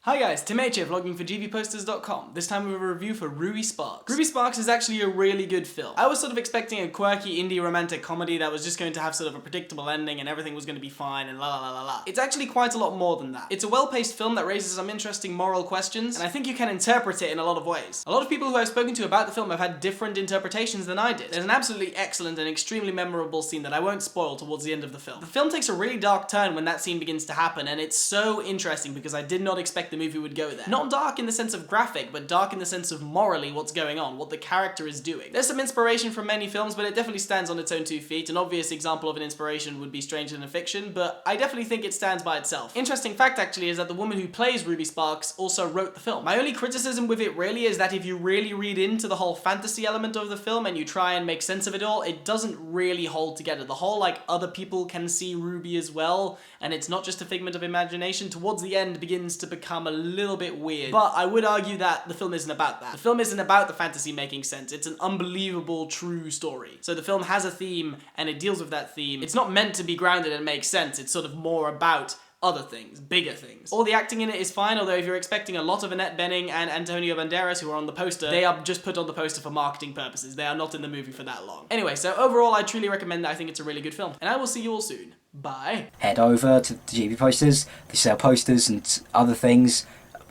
Hi guys, TimH here, vlogging for GVPosters.com. This time with a review for Ruby Sparks. Ruby Sparks is actually a really good film. I was sort of expecting a quirky indie romantic comedy that was just going to have sort of a predictable ending and everything was going to be fine and la la la la la. It's actually quite a lot more than that. It's a well-paced film that raises some interesting moral questions, and I think you can interpret it in a lot of ways. A lot of people who I've spoken to about the film have had different interpretations than I did. There's an absolutely excellent and extremely memorable scene that I won't spoil towards the end of the film. The film takes a really dark turn when that scene begins to happen, and it's so interesting because I did not expect the movie would go there. Not dark in the sense of graphic, but dark in the sense of morally what's going on, what the character is doing. There's some inspiration from many films, but it definitely stands on its own 2 feet. An obvious example of an inspiration would be Stranger Than Fiction, but I definitely think it stands by itself. Interesting fact actually is that the woman who plays Ruby Sparks also wrote the film. My only criticism with it really is that if you really read into the whole fantasy element of the film and you try and make sense of it all, it doesn't really hold together. The whole like other people can see Ruby as well, and it's not just a figment of imagination, towards the end begins to become a little bit weird. But I would argue that the film isn't about that. The film isn't about the fantasy making sense. It's an unbelievable true story. So the film has a theme and it deals with that theme. It's not meant to be grounded and make sense. It's sort of more about other things, bigger things. All the acting in it is fine, although if you're expecting a lot of Annette and Antonio Banderas, who are on the poster, they are just put on the poster for marketing purposes. They are not in the movie for that long. Anyway, so overall I truly recommend that. I think it's a really good film. And I will see you all soon. Bye. Head over to the GB Posters. They sell posters and other things.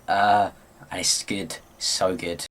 And it's good. So good.